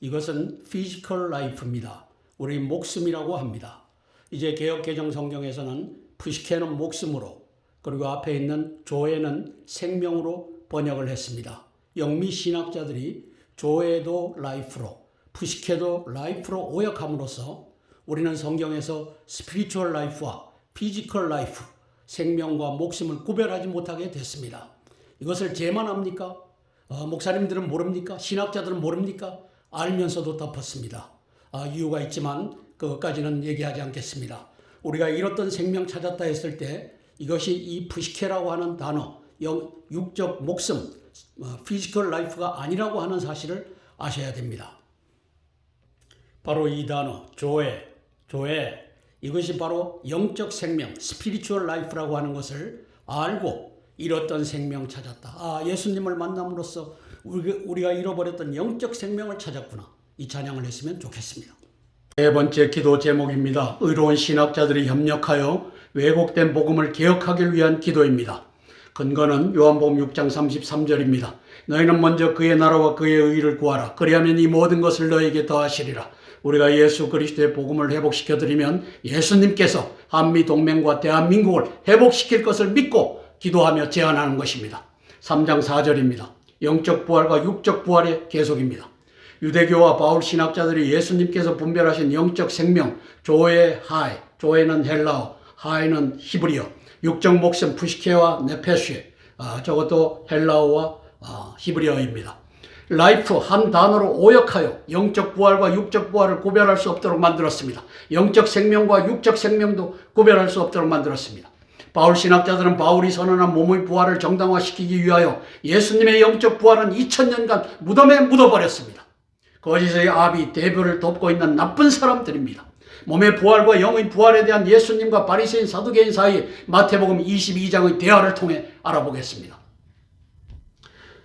이것은 physical life입니다. 우리 목숨이라고 합니다. 이제 개역개정 성경에서는 푸시케는 목숨으로, 그리고 앞에 있는 조에는 생명으로 번역을 했습니다. 영미 신학자들이 조에도 라이프로, 푸시케도 라이프로 오역함으로써 우리는 성경에서 스피리추얼 라이프와 피지컬 라이프, 생명과 목숨을 구별하지 못하게 됐습니다. 이것을 제만 합니까? 목사님들은 모릅니까? 신학자들은 모릅니까? 알면서도 덮었습니다. 이유가 있지만 그것까지는 얘기하지 않겠습니다. 우리가 잃었던 생명 찾았다 했을 때 이것이 이 푸시케라고 하는 단어, 육적 목숨, 피지컬 라이프가 아니라고 하는 사실을 아셔야 됩니다. 바로 이 단어, 조에, 이것이 바로 영적 생명, 스피리추얼 라이프라고 하는 것을 알고 잃었던 생명 찾았다. 예수님을 만남으로써 우리가 잃어버렸던 영적 생명을 찾았구나. 이 찬양을 했으면 좋겠습니다. 네 번째 기도 제목입니다. 의로운 신학자들이 협력하여 왜곡된 복음을 개혁하기 위한 기도입니다. 근거는 요한복음 6장 33절입니다. 너희는 먼저 그의 나라와 그의 의를 구하라. 그리하면 이 모든 것을 너희에게 더하시리라. 우리가 예수 그리스도의 복음을 회복시켜드리면 예수님께서 한미동맹과 대한민국을 회복시킬 것을 믿고 기도하며 제안하는 것입니다. 3장 4절입니다. 영적 부활과 육적 부활의 계속입니다. 유대교와 바울 신학자들이 예수님께서 분별하신 영적 생명, 조에 하이, 조에는 헬라어, 하이는 히브리어, 육적 목숨 푸시케와 네페쉐, 저것도 헬라어와 히브리어입니다. 라이프 한 단어로 오역하여 영적 부활과 육적 부활을 구별할 수 없도록 만들었습니다. 영적 생명과 육적 생명도 구별할 수 없도록 만들었습니다. 바울 신학자들은 바울이 선언한 몸의 부활을 정당화시키기 위하여 예수님의 영적 부활은 2000년간 무덤에 묻어버렸습니다. 거짓의 아비 대표를 돕고 있는 나쁜 사람들입니다. 몸의 부활과 영의 부활에 대한 예수님과 바리새인 사두개인 사이 마태복음 22장의 대화를 통해 알아보겠습니다.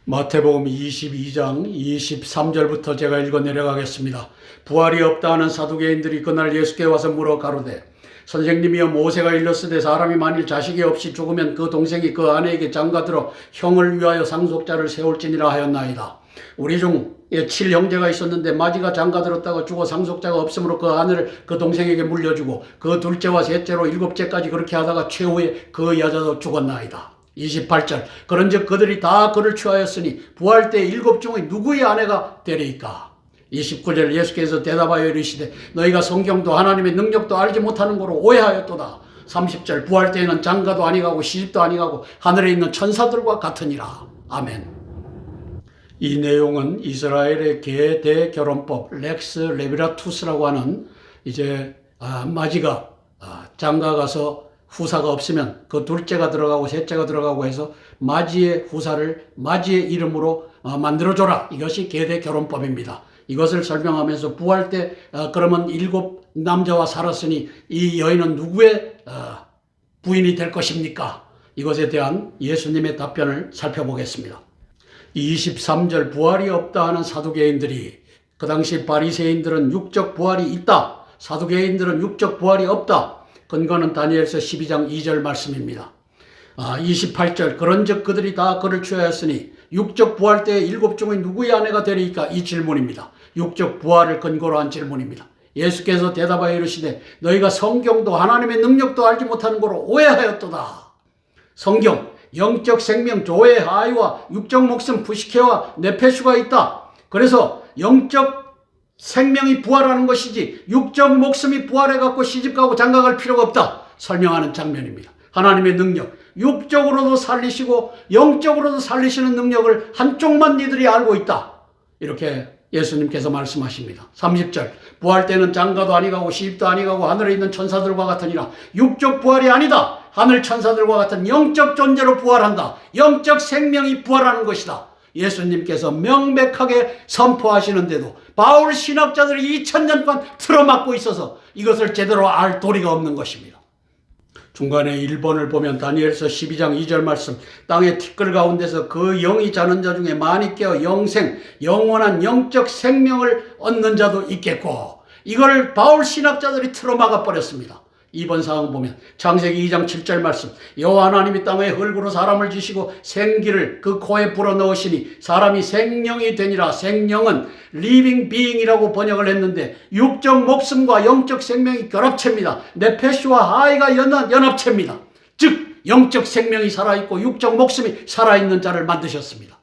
마태복음 22장 23절부터 제가 읽어 내려가겠습니다. 부활이 없다 하는 사두개인들이 그날 예수께 와서 물어 가로되 선생님이여 모세가 일렀으되 사람이 만일 자식이 없이 죽으면 그 동생이 그 아내에게 장가들어 형을 위하여 상속자를 세울지니라 하였나이다. 우리 중 7형제가 있었는데 마지가 장가들었다가 죽어 상속자가 없으므로 그 아내를 그 동생에게 물려주고 그 둘째와 셋째로 일곱째까지 그렇게 하다가 최후에 그 여자도 죽었나이다. 28절 그런즉 그들이 다 그를 취하였으니 부활 때 일곱 중의 누구의 아내가 되리이까. 29절 예수께서 대답하여 이르시되 너희가 성경도 하나님의 능력도 알지 못하는 거로 오해하였도다. 30절 부활 때에는 장가도 아니가고 시집도 아니가고 하늘에 있는 천사들과 같으니라. 아멘. 이 내용은 이스라엘의 계대 결혼법 렉스 레비라투스라고 하는 이제 마지가 장가 가서 후사가 없으면 그 둘째가 들어가고 셋째가 들어가고 해서 마지의 후사를 마지의 이름으로 만들어줘라. 이것이 계대 결혼법입니다. 이것을 설명하면서 부활 때 그러면 일곱 남자와 살았으니 이 여인은 누구의 부인이 될 것입니까? 이것에 대한 예수님의 답변을 살펴보겠습니다. 23절 부활이 없다 하는 사두개인들이 그 당시 바리새인들은 육적 부활이 있다. 사두개인들은 육적 부활이 없다. 근거는 다니엘서 12장 2절 말씀입니다. 28절 그런즉 그들이 다 그를 취하였으니 육적 부활 때에 일곱 중의 누구의 아내가 되리이까? 이 질문입니다. 육적 부활을 근거로 한 질문입니다. 예수께서 대답하여 이르시되 너희가 성경도 하나님의 능력도 알지 못하는 거로 오해하였도다. 성경 영적 생명 조의 하이와 육적 목숨 부시케와 네페슈가 있다. 그래서 영적 생명이 부활하는 것이지 육적 목숨이 부활해갖고 시집가고 장가갈 필요가 없다. 설명하는 장면입니다. 하나님의 능력, 육적으로도 살리시고 영적으로도 살리시는 능력을 한쪽만 니들이 알고 있다. 이렇게 예수님께서 말씀하십니다. 30절 부활 때는 장가도 아니가고 시집도 아니가고 하늘에 있는 천사들과 같으니라. 육적 부활이 아니다. 하늘 천사들과 같은 영적 존재로 부활한다. 영적 생명이 부활하는 것이다. 예수님께서 명백하게 선포하시는데도 바울 신학자들이 2000년간 틀어막고 있어서 이것을 제대로 알 도리가 없는 것입니다. 중간에 1번을 보면 다니엘서 12장 2절 말씀 땅의 티끌 가운데서 그 영이 자는 자 중에 많이 깨어 영생 영원한 영적 생명을 얻는 자도 있겠고 이걸 바울 신학자들이 틀어막아 버렸습니다. 2번 사항 보면 창세기 2장 7절 말씀 여호와 하나님이 땅에 흙으로 사람을 지시고 생기를 그 코에 불어넣으시니 사람이 생명이 되니라. 생명은 living being이라고 번역을 했는데 육적 목숨과 영적 생명이 결합체입니다. 네페슈와 하이가 연합체입니다. 즉 영적 생명이 살아있고 육적 목숨이 살아있는 자를 만드셨습니다.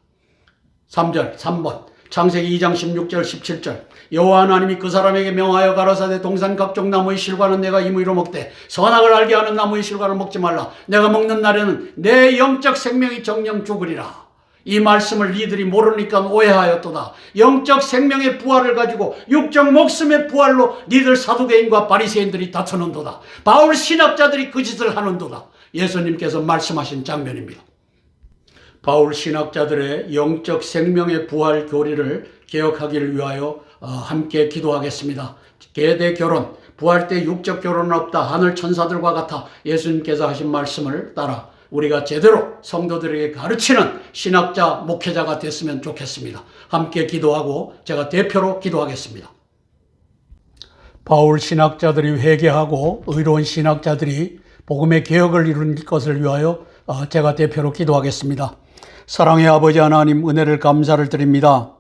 3번 창세기 2장 16절 17절 여호와 하나님이 그 사람에게 명하여 가라사대 동산 각종 나무의 실과는 내가 임의로 먹되 선악을 알게 하는 나무의 실과는 먹지 말라. 내가 먹는 날에는 내 영적 생명이 정령 죽으리라. 이 말씀을 니들이 모르니까 오해하였도다. 영적 생명의 부활을 가지고 육적 목숨의 부활로 니들 사두개인과 바리새인들이 다투는도다. 바울 신학자들이 그 짓을 하는도다. 예수님께서 말씀하신 장면입니다. 바울 신학자들의 영적 생명의 부활 교리를 개혁하기를 위하여 함께 기도하겠습니다. 계대 결혼, 부활 때 육적 결혼은 없다. 하늘 천사들과 같아. 예수님께서 하신 말씀을 따라 우리가 제대로 성도들에게 가르치는 신학자, 목회자가 됐으면 좋겠습니다. 함께 기도하고 제가 대표로 기도하겠습니다. 바울 신학자들이 회개하고 의로운 신학자들이 복음의 개혁을 이룬 것을 위하여 제가 대표로 기도하겠습니다. 사랑의 아버지 하나님, 은혜를 감사를 드립니다.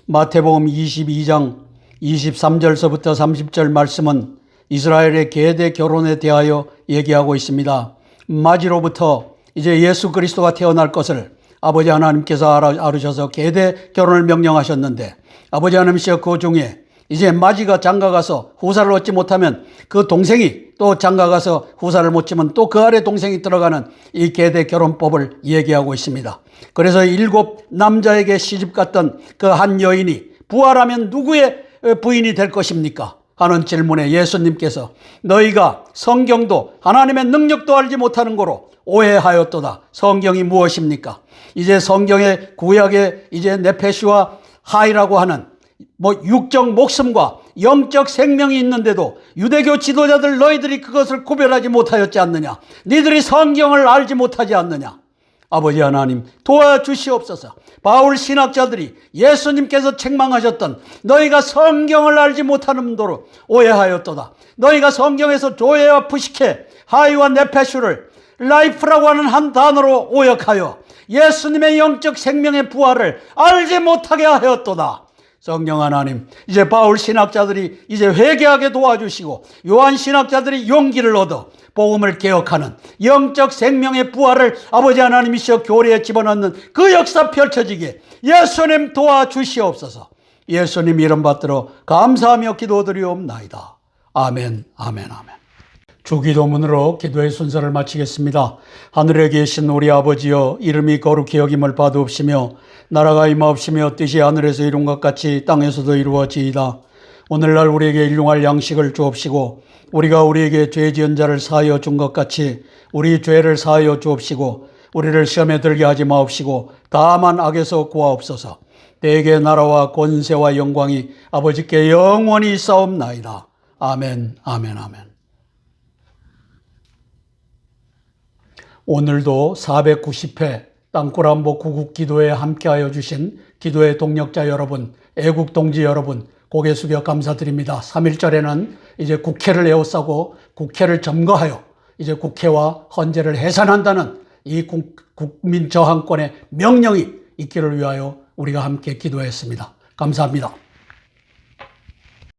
마태복음 22장 23절서부터 30절 말씀은 이스라엘의 계대 결혼에 대하여 얘기하고 있습니다. 마지로부터 이제 예수 그리스도가 태어날 것을 아버지 하나님께서 알으셔서 계대 결혼을 명령하셨는데 아버지 하나님께서 그 중에 이제 마지가 장가가서 후사를 얻지 못하면 그 동생이 또 장가가서 후사를 못 지면 또 그 아래 동생이 들어가는 이 계대 결혼법을 얘기하고 있습니다. 그래서 7 남자에게 시집갔던 그 한 여인이 부활하면 누구의 부인이 될 것입니까? 하는 질문에 예수님께서 너희가 성경도 하나님의 능력도 알지 못하는 거로 오해하였도다. 성경이 무엇입니까? 이제 성경의 구약에 이제 네페시와 하이라고 하는 육적 목숨과 영적 생명이 있는데도 유대교 지도자들 너희들이 그것을 구별하지 못하였지 않느냐? 너희들이 성경을 알지 못하지 않느냐? 아버지 하나님 도와주시옵소서. 바울 신학자들이 예수님께서 책망하셨던 너희가 성경을 알지 못하는 도로 오해하였도다. 너희가 성경에서 조회와 푸시케, 하이와 네페슈를 라이프라고 하는 한 단어로 오역하여 예수님의 영적 생명의 부활을 알지 못하게 하였도다. 성령 하나님, 이제 바울 신학자들이 이제 회개하게 도와주시고 요한 신학자들이 용기를 얻어 복음을 개혁하는 영적 생명의 부활을 아버지 하나님이시여 교리에 집어넣는 그 역사 펼쳐지게 예수님 도와주시옵소서. 예수님 이름 받들어 감사하며 기도드리옵나이다. 아멘, 아멘, 아멘. 주기도문으로 기도의 순서를 마치겠습니다. 하늘에 계신 우리 아버지여, 이름이 거룩히 여김을 받으옵시며 나라가 임하옵시며 뜻이 하늘에서 이룬 것 같이 땅에서도 이루어지이다. 오늘날 우리에게 일용할 양식을 주옵시고 우리가 우리에게 죄 지은 자를 사하여 준 것 같이 우리 죄를 사하여 주옵시고 우리를 시험에 들게 하지 마옵시고 다만 악에서 구하옵소서. 대개 나라와 권세와 영광이 아버지께 영원히 있사옵나이다. 아멘, 아멘, 아멘. 오늘도 490회 땅굴안보 구국기도에 함께하여 주신 기도의 동력자 여러분, 애국동지 여러분, 고개 숙여 감사드립니다. 3.1절에는 이제 국회를 에워싸고 국회를 점거하여 이제 국회와 헌재를 해산한다는 이 국민 저항권의 명령이 있기를 위하여 우리가 함께 기도했습니다. 감사합니다.